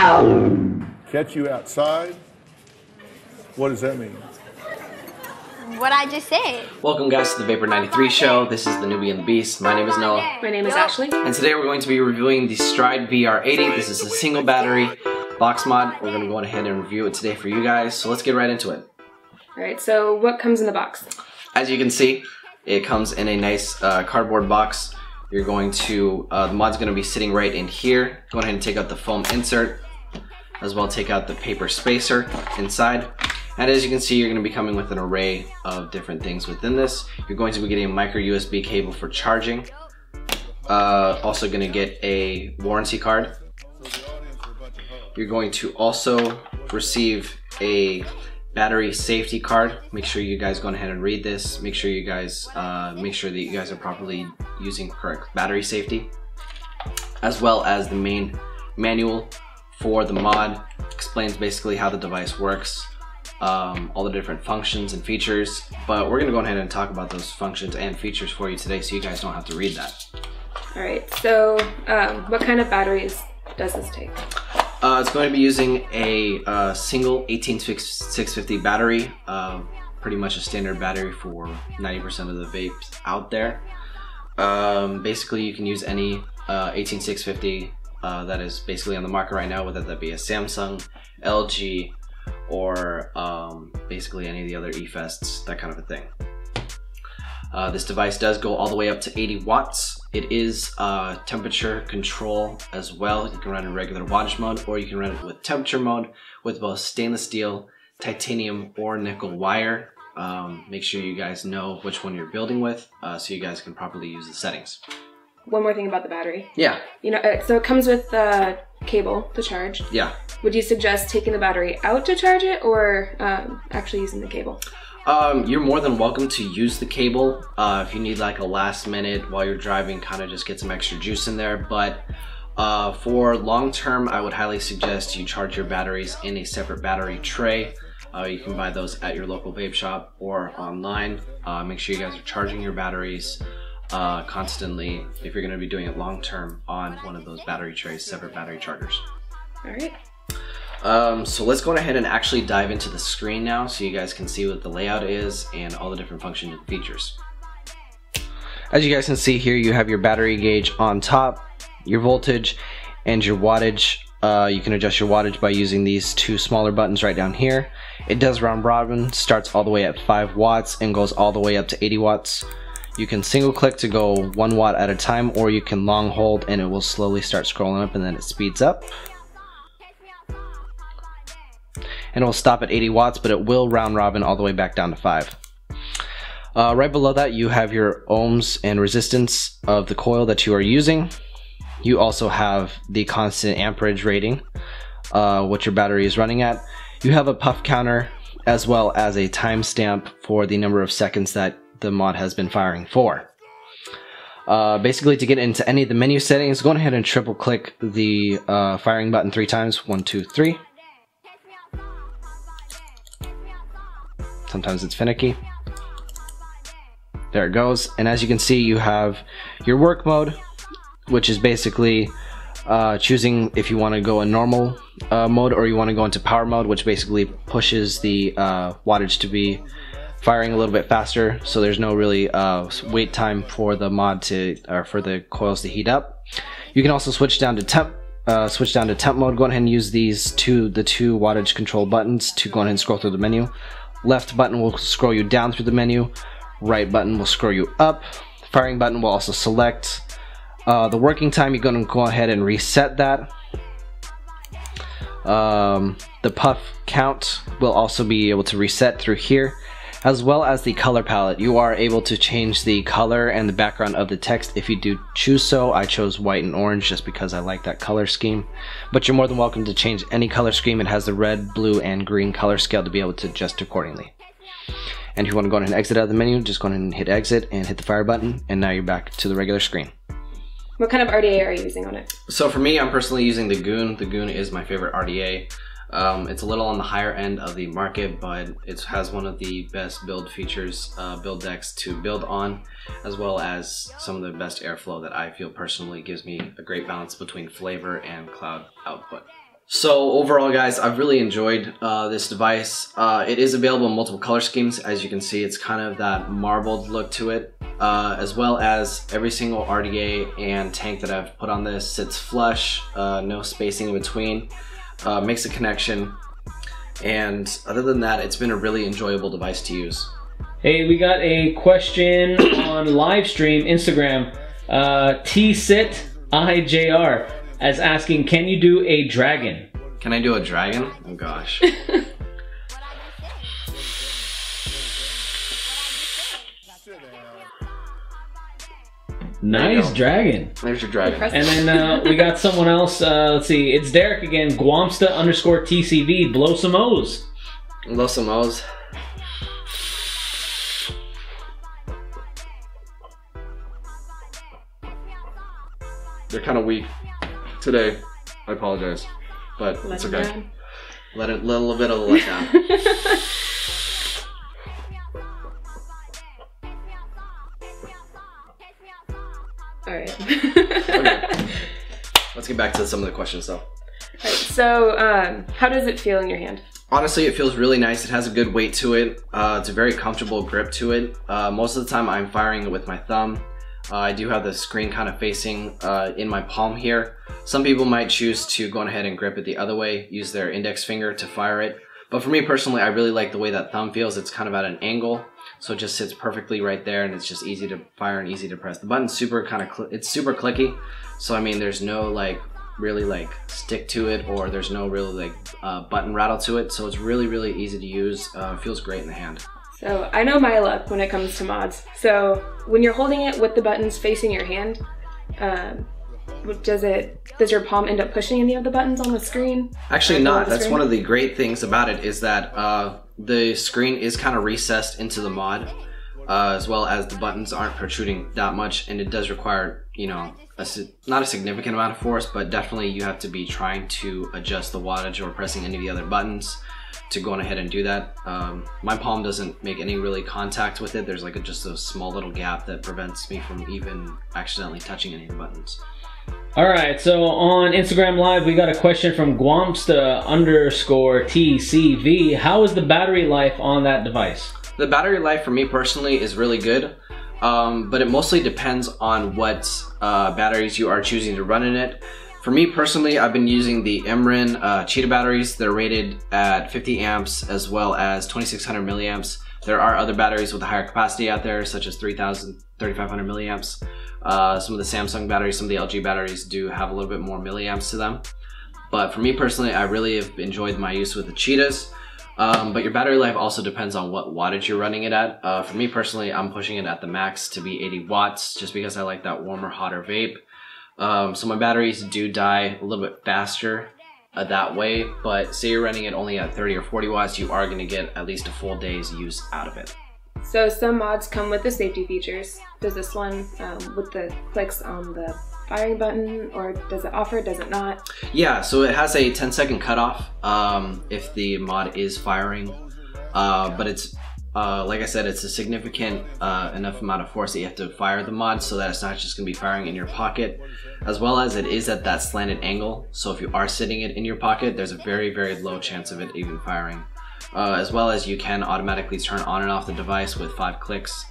Catch you outside? What does that mean? What I just said. Welcome guys to the Vapor 93 show. This is the Newbie and the Beast. My name is Noah. My name is Ashley. And today we're going to be reviewing the Stride VR80. This is a single battery box mod. We're going to go ahead and review it today for you guys. So let's get right into it. Alright, so what comes in the box? As you can see, it comes in a nice cardboard box. You're going to, the mod's going to be sitting right in here. Go ahead and take out the foam insert, as well take out the paper spacer inside. And as you can see, you're going to be coming with an array of different things within this. You're going to be getting a micro USB cable for charging. Also going to get a warranty card. You're going to also receive a battery safety card. Make sure you guys go ahead and read this. Make sure you guys that you guys are properly using correct battery safety, as well as the main manual for the mod. Explains basically how the device works, all the different functions and features, but we're gonna go ahead and talk about those functions and features for you today so you guys don't have to read that. Alright, so what kind of batteries does this take? It's going to be using a single 18650 battery, pretty much a standard battery for 90% of the vapes out there. Basically you can use any 18650 that is basically on the market right now, whether that be a Samsung, LG, or basically any of the other eFests, that kind of a thing. This device does go all the way up to 80 watts. It is temperature control as well. You can run in regular wattage mode, or you can run it with temperature mode with both stainless steel, titanium, or nickel wire. Make sure you guys know which one you're building with so you guys can properly use the settings. One more thing about the battery. Yeah. You know, so it comes with the cable to charge. Yeah. Would you suggest taking the battery out to charge it, or actually using the cable? You're more than welcome to use the cable if you need like a last minute while you're driving, kind of just get some extra juice in there. But for long term, I would highly suggest you charge your batteries in a separate battery tray. You can buy those at your local vape shop or online. Make sure you guys are charging your batteries constantly if you're going to be doing it long term on one of those battery trays, separate battery chargers. Alright. So let's go ahead and actually dive into the screen now so you guys can see what the layout is and all the different functions and features. As you guys can see here, you have your battery gauge on top, your voltage, and your wattage. You can adjust your wattage by using these two smaller buttons right down here. It does round robin, starts all the way at 5 watts and goes all the way up to 80 watts. You can single click to go 1 watt at a time, or you can long hold and it will slowly start scrolling up and then it speeds up. And it will stop at 80 watts, but it will round robin all the way back down to 5. Right below that you have your ohms and resistance of the coil that you are using. You also have the constant amperage rating, what your battery is running at. You have a puff counter as well as a timestamp for the number of seconds that the mod has been firing for. Basically, to get into any of the menu settings, go ahead and triple click the firing button 3 times. 1, 2, 3. Sometimes it's finicky. There it goes. And as you can see, you have your work mode, which is basically choosing if you want to go in normal mode or you want to go into power mode, which basically pushes the wattage to be firing a little bit faster, so there's no really wait time for the mod to, or for the coils to heat up. You can also switch down to temp mode. Go ahead and use the two wattage control buttons to go ahead and scroll through the menu. Left button will scroll you down through the menu. Right button will scroll you up. Firing button will also select the working time. You're going to go ahead and reset that. The puff count will also be able to reset through here, as well as the color palette. You are able to change the color and the background of the text if you do choose so. I chose white and orange just because I like that color scheme, but you're more than welcome to change any color scheme. It has the red, blue, and green color scale to be able to adjust accordingly. And if you want to go ahead and exit out of the menu, just go ahead and hit exit and hit the fire button, and now you're back to the regular screen. What kind of RDA are you using on it? So for me, I'm personally using the Goon. The Goon is my favorite RDA. It's a little on the higher end of the market, but it has one of the best build features, build decks to build on, as well as some of the best airflow that I feel personally gives me a great balance between flavor and cloud output. So overall, guys, I've really enjoyed this device. It is available in multiple color schemes. As you can see, it's kind of that marbled look to it, as well as every single RDA and tank that I've put on this sits flush, no spacing in between, makes a connection, and other than that, it's been a really enjoyable device to use. Hey, we got a question on live stream Instagram. TSitIJR as asking, can you do a dragon? Can I do a dragon? Oh gosh. Nice dragon. There's your dragon. And then we got someone else. Let's see. It's Derek again. Guamsta_TCV. Blow some O's. Blow some O's. They're kind of weak today. I apologize, but it's okay. Let a little bit of a letdown. All right. Okay. Let's get back to some of the questions though. All right, so how does it feel in your hand? Honestly, it feels really nice. It has a good weight to it. It's a very comfortable grip to it. Most of the time I'm firing it with my thumb. I do have the screen kind of facing in my palm here. Some people might choose to go ahead and grip it the other way, use their index finger to fire it. But for me personally, I really like the way that thumb feels. It's kind of at an angle, so it just sits perfectly right there, and it's just easy to fire and easy to press. The button's super it's super clicky, so I mean, there's no like really like stick to it, or there's no really like button rattle to it. So it's really easy to use. Feels great in the hand. So I know my luck when it comes to mods. So when you're holding it with the buttons facing your hand, does your palm end up pushing any of the buttons on the screen? Actually not. That's one of the great things about it, is that the screen is kind of recessed into the mod, as well as the buttons aren't protruding that much, and it does require, you know, not a significant amount of force, but definitely you have to be trying to adjust the wattage or pressing any of the other buttons to go on ahead and do that. My palm doesn't make any really contact with it. There's like just a small little gap that prevents me from even accidentally touching any of the buttons. All right, so on Instagram Live, we got a question from Guamsta_TCV. How is the battery life on that device? The battery life for me personally is really good, but it mostly depends on what batteries you are choosing to run in it. For me personally, I've been using the Emrin Cheetah batteries. They're rated at 50 amps as well as 2600 milliamps. There are other batteries with a higher capacity out there, such as 3500 milliamps. Some of the Samsung batteries, some of the LG batteries do have a little bit more milliamps to them. But for me personally, I really have enjoyed my use with the Cheetahs. But your battery life also depends on what wattage you're running it at. For me personally, I'm pushing it at the max to be 80 watts, just because I like that warmer, hotter vape. So my batteries do die a little bit faster that way, but say you're running it only at 30 or 40 watts, you are going to get at least a full day's use out of it. So some mods come with the safety features. Does this one with the clicks on the firing button, or does it offer, does it not? Yeah, so it has a 10-second cutoff if the mod is firing, but it's like I said, it's a significant enough amount of force that you have to fire the mod, so that it's not just going to be firing in your pocket, as well as it is at that slanted angle. So if you are sitting it in your pocket, there's a very low chance of it even firing. As well as you can automatically turn on and off the device with 5 clicks.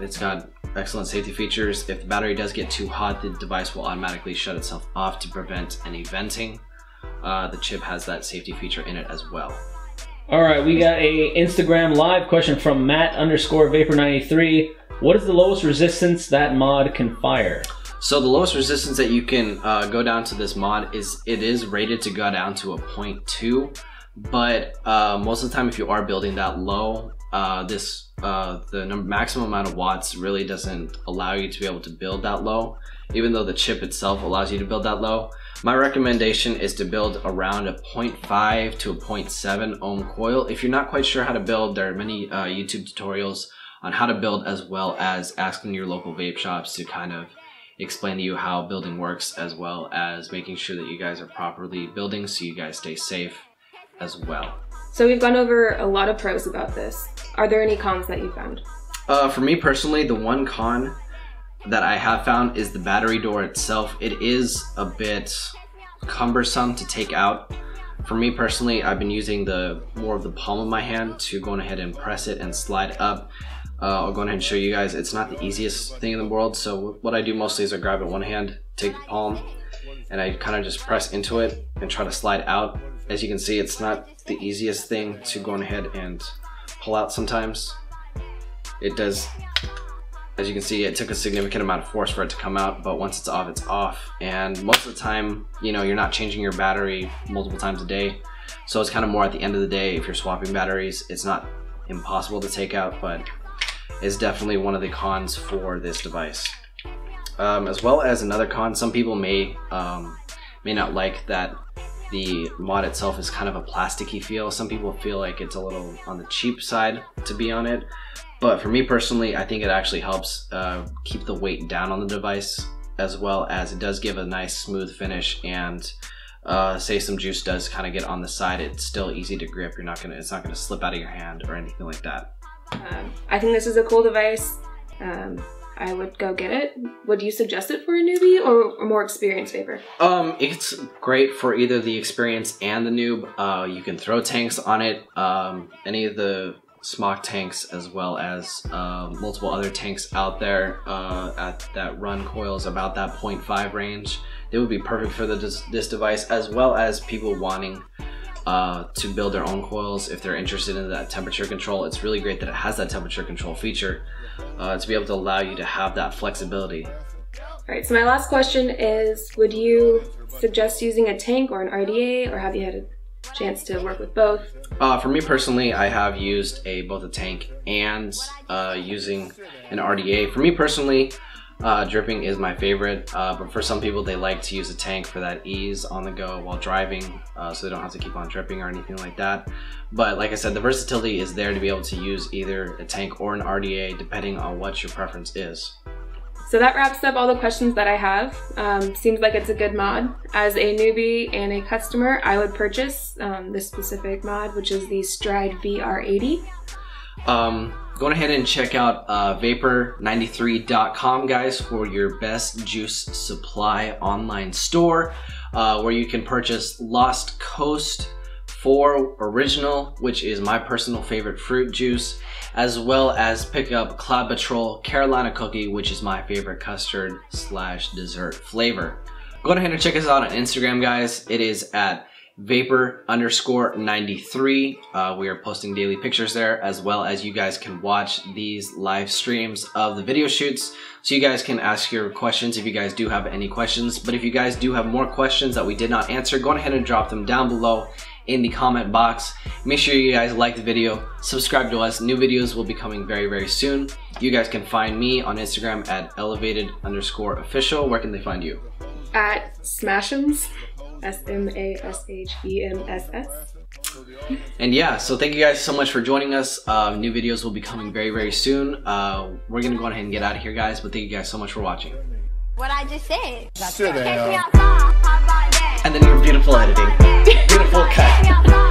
It's got excellent safety features. If the battery does get too hot, the device will automatically shut itself off to prevent any venting. The chip has that safety feature in it as well. All right, we got a Instagram Live question from Matt_Vapor93. What is the lowest resistance that mod can fire? So the lowest resistance that you can go down to this mod is, it is rated to go down to a 0.2, but most of the time if you are building that low, the maximum amount of watts really doesn't allow you to be able to build that low, even though the chip itself allows you to build that low. My recommendation is to build around a 0.5 to a 0.7 ohm coil. If you're not quite sure how to build, there are many YouTube tutorials on how to build, as well as asking your local vape shops to kind of explain to you how building works, as well as making sure that you guys are properly building so you guys stay safe as well. So we've gone over a lot of pros about this. Are there any cons that you found? For me personally, the one con that I have found is the battery door itself. It is a bit cumbersome to take out. For me personally, I've been using more of the palm of my hand to go ahead and press it and slide up. I'll go ahead and show you guys. It's not the easiest thing in the world, so what I do mostly is I grab it one hand, take the palm, and I kind of just press into it and try to slide out. As you can see, it's not the easiest thing to go ahead and pull out sometimes. It does, as you can see, it took a significant amount of force for it to come out, but once it's off, it's off. And most of the time, you know, you're not changing your battery multiple times a day, so it's kind of more at the end of the day. If you're swapping batteries, it's not impossible to take out, but it's definitely one of the cons for this device. As well as another con, some people may not like that the mod itself is kind of a plasticky feel. Some people feel like it's a little on the cheap side to be on it, but for me personally, I think it actually helps keep the weight down on the device, as well as it does give a nice smooth finish. And say some juice does kind of get on the side, it's still easy to grip. It's not gonna slip out of your hand or anything like that. I think this is a cool device. I would go get it. Would you suggest it for a newbie or a more experienced vapor? It's great for either the experienced and the noob. You can throw tanks on it, any of the smock tanks, as well as multiple other tanks out there that run coils about that 0.5 range. They would be perfect for this device, as well as people wanting to build their own coils if they're interested in that temperature control. It's really great that it has that temperature control feature to be able to allow you to have that flexibility. Alright, so my last question is, would you suggest using a tank or an RDA, or have you had a chance to work with both? For me personally, I have used both a tank and using an RDA. For me personally, dripping is my favorite, but for some people they like to use a tank for that ease on the go while driving, so they don't have to keep on dripping or anything like that. But like I said, the versatility is there to be able to use either a tank or an RDA depending on what your preference is. So that wraps up all the questions that I have. Seems like it's a good mod. As a newbie and a customer, I would purchase this specific mod, which is the Stride VR80. Go ahead and check out vapor93.com, guys, for your best juice supply online store, where you can purchase Lost Coast 4 Original, which is my personal favorite fruit juice, as well as pick up Cloud Patrol Carolina Cookie, which is my favorite custard/dessert flavor. Go ahead and check us out on Instagram, guys. It is at vapor_93. We are posting daily pictures there, as well as you guys can watch these live streams of the video shoots, so you guys can ask your questions if you guys do have any questions. But if you guys do have more questions that we did not answer, go ahead and drop them down below in the comment box. Make sure you guys like the video, subscribe to us. New videos will be coming very, very soon. You guys can find me on Instagram at elevated_official. Where can they find you? At Smash'ems. SMASHEMSS. And yeah, so thank you guys so much for joining us. New videos will be coming very, very soon. We're gonna go ahead and get out of here, guys, but thank you guys so much for watching. What I just said. Sit down. Take me outside. How about that? And then your beautiful editing. Beautiful cut.